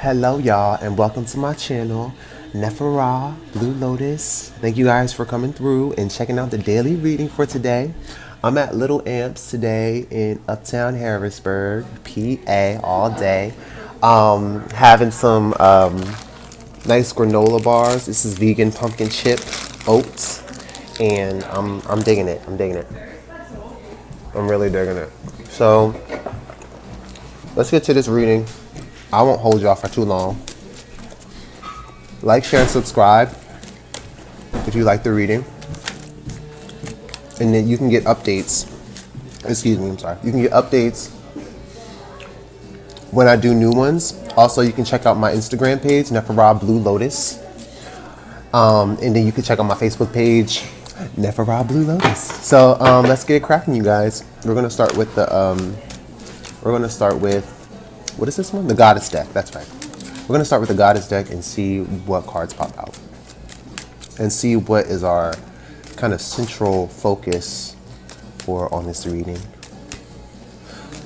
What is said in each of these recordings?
Hello y'all and welcome to my channel, Nephara Blue Lotus. Thank you guys for coming through and checking out the daily reading for today. I'm at Little Amps today in Uptown Harrisburg, PA, all day. Having some nice granola bars. This is vegan pumpkin chip oats, and I'm digging it. I'm really digging it. So let's get to this reading. I won't hold y'all for too long. Like, share, and subscribe if you like the reading. And then you can get updates. You can get updates when I do new ones. Also, you can check out my Instagram page, Nephara Blue Lotus. And then you can check out my Facebook page, Nephara Blue Lotus. So let's get it cracking, you guys. We're gonna start with what is this one? The Goddess deck, that's right. We're gonna start with the Goddess deck and see what cards pop out. And see what is our kind of central focus for on this reading.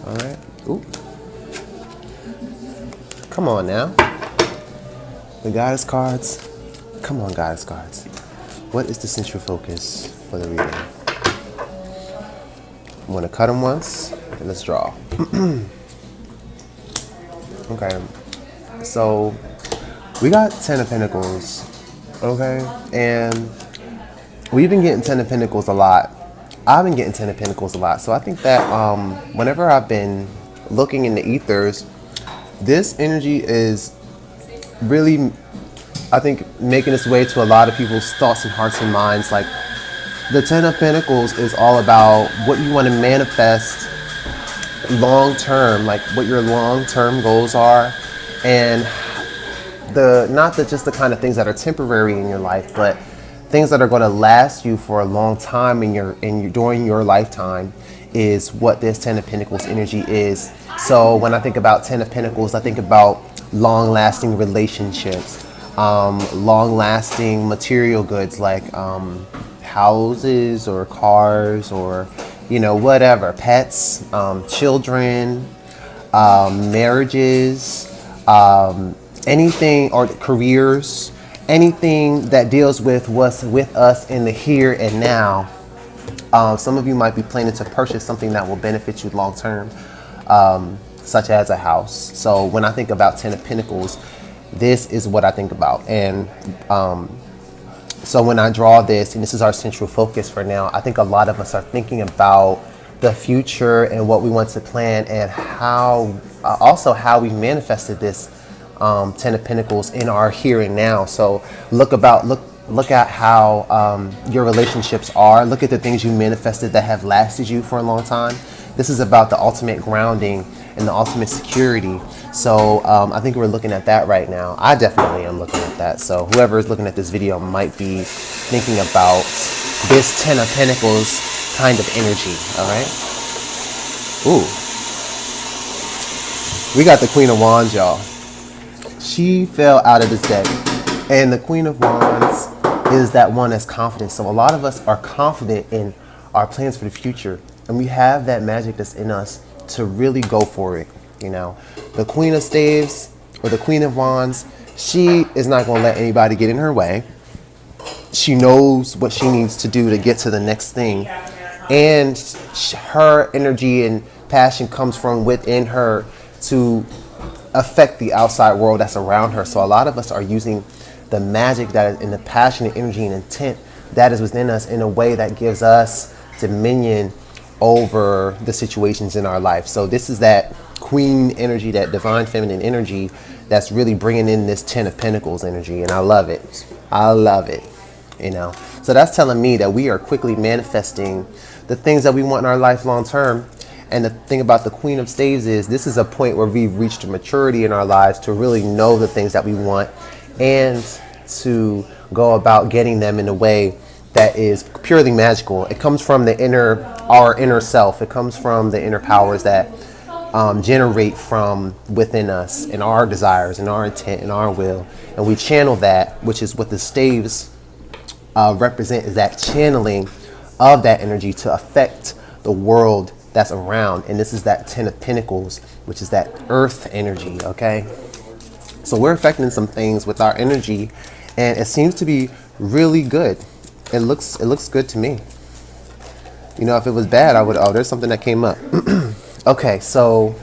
All right, ooh. Come on now. The Goddess cards. Come on, Goddess cards. What is the central focus for the reading? I'm gonna cut them once and let's draw. Okay, so we got 10 of Pentacles, okay? And we've been getting 10 of Pentacles a lot. I've been getting 10 of Pentacles a lot. So I think that whenever I've been looking in the ethers, this energy is really, I think, making its way to a lot of people's thoughts and hearts and minds. Like, the 10 of Pentacles is all about what you want to manifest long term, like what your long term goals are, and just the kind of things that are temporary in your life, but things that are going to last you for a long time during your lifetime is what this 10 of Pentacles energy is. So when I think about 10 of Pentacles, I think about long lasting relationships, long lasting material goods like houses or cars or whatever, pets, children, marriages, anything, or careers, anything that deals with what's with us in the here and now. Some of you might be planning to purchase something that will benefit you long term, such as a house. So when I think about 10 of Pentacles, this is what I think about. And so when I draw this, and this is our central focus for now, I think a lot of us are thinking about the future and what we want to plan, and how we manifested this 10 of Pentacles in our here and now. So look at how your relationships are. Look at the things you manifested that have lasted you for a long time. This is about the ultimate grounding and the ultimate security. So I think we're looking at that right now. I definitely am looking at that. So whoever is looking at this video might be thinking about this 10 of Pentacles kind of energy, all right? Ooh. We got the Queen of Wands, y'all. She fell out of this deck. And the Queen of Wands is that one that's confident. So a lot of us are confident in our plans for the future. And we have that magic that's in us to really go for it. The Queen of Staves or the Queen of Wands, she is not going to let anybody get in her way. She knows what she needs to do to get to the next thing. And her energy and passion comes from within her to affect the outside world that's around her. So a lot of us are using the magic that is in the passion and energy and intent that is within us in a way that gives us dominion over the situations in our life. So this is that queen energy, that divine feminine energy that's really bringing in this 10 of Pentacles energy. And I love it. So that's telling me that we are quickly manifesting the things that we want in our life long term. And the thing about the Queen of Staves is this is a point where we've reached a maturity in our lives to really know the things that we want and to go about getting them in a way that is purely magical. It comes from our inner self. It comes from the inner powers that generate from within us, and our desires and our intent and our will. And we channel that, which is what the staves represent, is that channeling of that energy to affect the world that's around. And this is that 10 of Pentacles, which is that earth energy, okay? So we're affecting some things with our energy, and it seems to be really good. It looks good to me. You know, if it was bad, I would. Oh, there's something that came up. Okay, so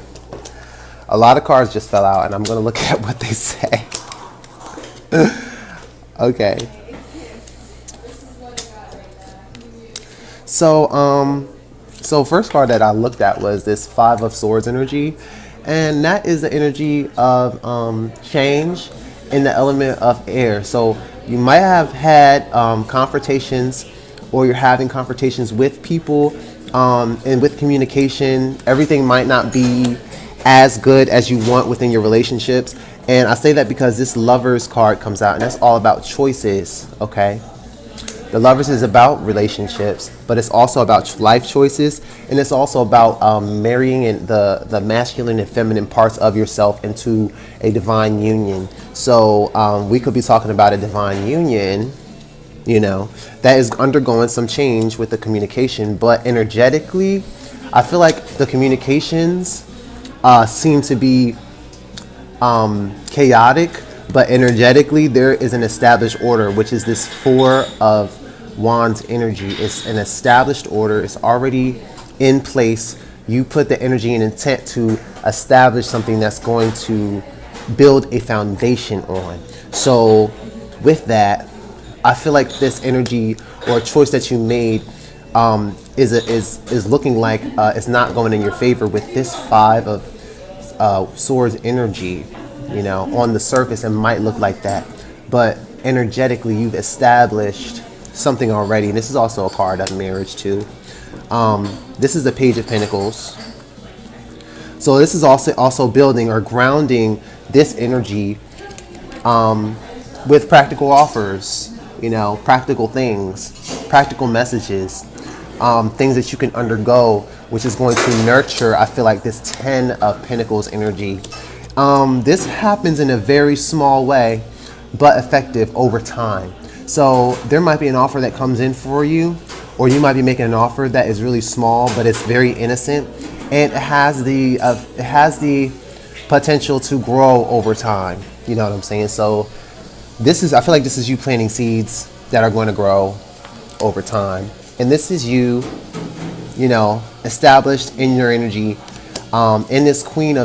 a lot of cards just fell out, and I'm gonna look at what they say. Okay. So first card that I looked at was this Five of Swords energy, and that is the energy of change in the element of air. So you might have had confrontations, or you're having confrontations with people, and with communication. Everything might not be as good as you want within your relationships. And I say that because this Lovers card comes out, and that's all about choices, okay? The Lovers is about relationships, but it's also about life choices, and it's also about marrying in the masculine and feminine parts of yourself into a divine union. So we could be talking about a divine union, you know, that is undergoing some change with the communication, but energetically, I feel like the communications seem to be chaotic, but energetically there is an established order, which is this Four of Wands energy. It's an established order. It's already in place. You put the energy and intent to establish something that's going to build a foundation on. So with that, I feel like this energy or choice that you made is looking like it's not going in your favor with this Five of Swords energy. You know, on the surface it might look like that, but energetically you've established something already. And this is also a card of marriage too. This is the Page of Pentacles. So this is also building or grounding this energy with practical offers, you know, practical things, practical messages, things that you can undergo, which is going to nurture, I feel like, this Ten of Pentacles energy. This happens in a very small way, but effective over time. So there might be an offer that comes in for you, or you might be making an offer that is really small, but it's very innocent, and it has the potential to grow over time. You know what I'm saying? So I feel like this is you planting seeds that are going to grow over time, and this is you know, established in your energy, in this Queen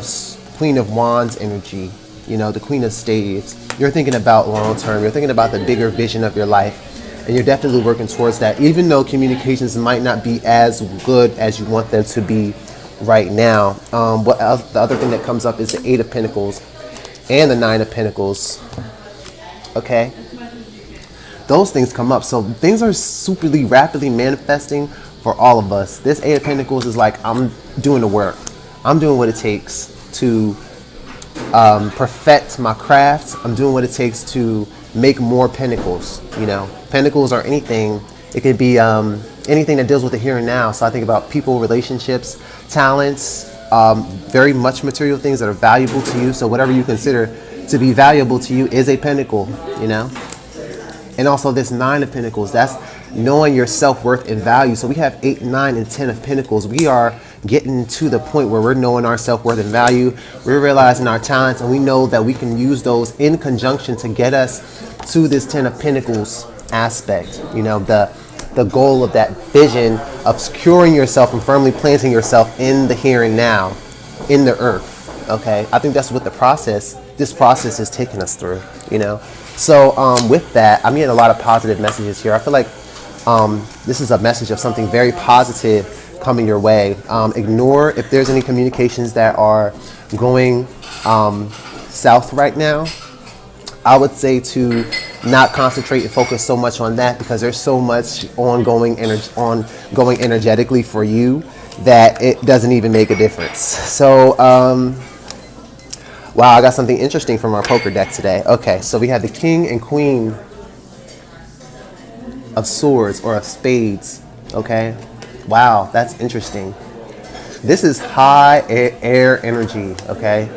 of Wands energy, you know, the Queen of Staves. You're thinking about long term. You're thinking about the bigger vision of your life, and you're definitely working towards that, even though communications might not be as good as you want them to be right now. The other thing that comes up is the Eight of Pentacles and the Nine of Pentacles. Okay, those things come up. So things are superly rapidly manifesting for all of us. This Eight of Pentacles is like, I'm doing the work. I'm doing what it takes to perfect my craft. I'm doing what it takes to make more pentacles. You know, pentacles are anything. It could be anything that deals with the here and now. So I think about people, relationships, talents, very much material things that are valuable to you. So whatever you consider to be valuable to you is a pentacle, you know. And also this Nine of Pentacles, that's knowing your self-worth and value. So we have 8, 9, and 10 of Pentacles. We are getting to the point where we're knowing our self-worth and value. We're realizing our talents, and we know that we can use those in conjunction to get us to this 10 of Pentacles aspect. You know, the goal of that vision of securing yourself and firmly planting yourself in the here and now, in the earth. Okay, I think that's what this process is taking us through, you know. So with that, I'm getting a lot of positive messages here. I feel like this is a message of something very positive coming your way. Ignore if there's any communications that are going south right now. I would say to not concentrate and focus so much on that, because there's so much ongoing energetically for you that it doesn't even make a difference. So wow, I got something interesting from our poker deck today. Okay, so we have the King and Queen of Swords, or of Spades. Okay, wow, that's interesting. This is high air energy. Okay,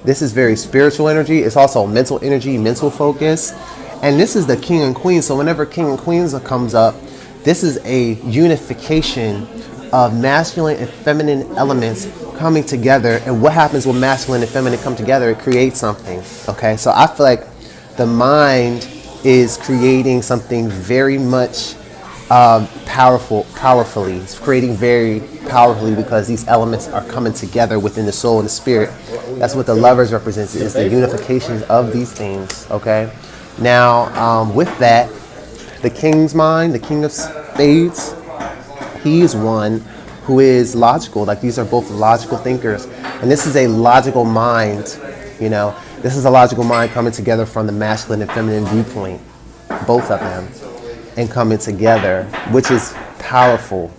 this is very spiritual energy. It's also mental energy, mental focus. And this is the King and Queen. So whenever King and Queens comes up, this is a unification of masculine and feminine elements coming together. And what happens when masculine and feminine come together? It creates something. Okay, so I feel like the mind is creating something very much powerfully. It's creating very powerfully because these elements are coming together within the soul and the spirit. That's what the lovers represents, is the unification of these things. Okay, now with that, the king's mind, the king of spades, he is one who is logical. Like, these are both logical thinkers, and this is a logical mind. You know, this is a logical mind coming together from the masculine and feminine viewpoint, both of them, and coming together, which is powerful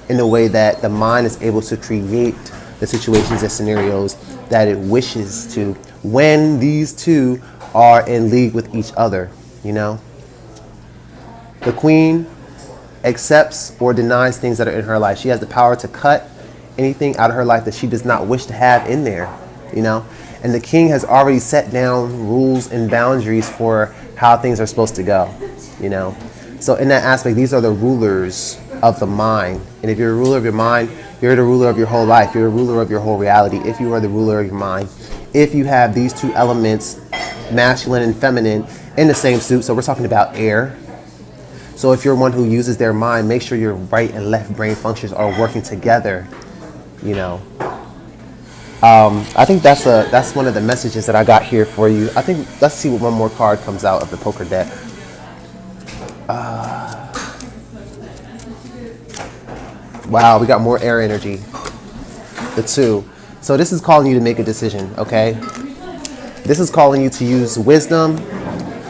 in the way that the mind is able to create the situations and scenarios that it wishes to when these two are in league with each other. You know, the queen accepts or denies things that are in her life. She has the power to cut anything out of her life that she does not wish to have in there, you know. And the king has already set down rules and boundaries for how things are supposed to go, you know. So in that aspect, these are the rulers of the mind. And if you're a ruler of your mind, you're the ruler of your whole life. You're the ruler of your whole reality if you are the ruler of your mind. If you have these two elements, masculine and feminine, in the same suit. So we're talking about air. So if you're one who uses their mind, make sure your right and left brain functions are working together, you know. I think that's one of the messages that I got here for you. I think, let's see what one more card comes out of the poker deck. Wow, we got more air energy. The 2. So this is calling you to make a decision, okay? This is calling you to use wisdom.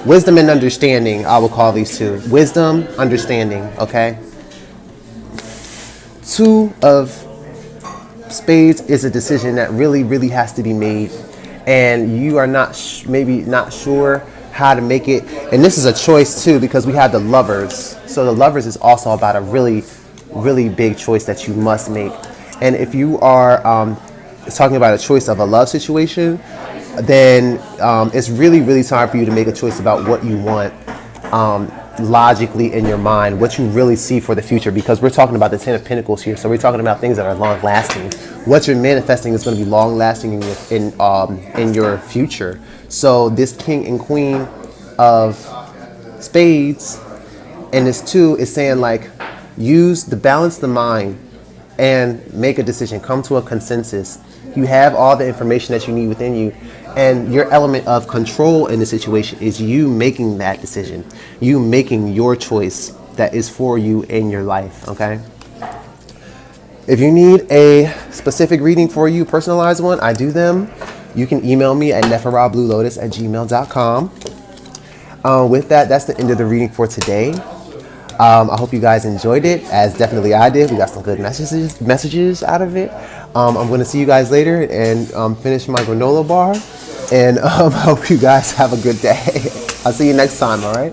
Wisdom and understanding, I will call these two. Wisdom, understanding, okay? 2 of spades is a decision that really, really has to be made. And you are not, maybe not sure how to make it. And this is a choice too, because we have the lovers. So the lovers is also about a really, really big choice that you must make. And if you are talking about a choice of a love situation, then it's really, really time for you to make a choice about what you want logically in your mind, what you really see for the future, because we're talking about the 10 of Pentacles here. So we're talking about things that are long lasting. What you're manifesting is going to be long lasting in your future. So this king and queen of spades and this 2 is saying, like, use the balance the mind and make a decision, come to a consensus. You have all the information that you need within you, and your element of control in the situation is you making that decision, you making your choice that is for you in your life, okay? If you need a specific reading for you, personalized one, I do them. You can email me at neferabluelotus@gmail.com. With that, that's the end of the reading for today. I hope you guys enjoyed it, as definitely I did. We got some good messages out of it. I'm going to see you guys later and finish my granola bar. And hope you guys have a good day. I'll see you next time, all right?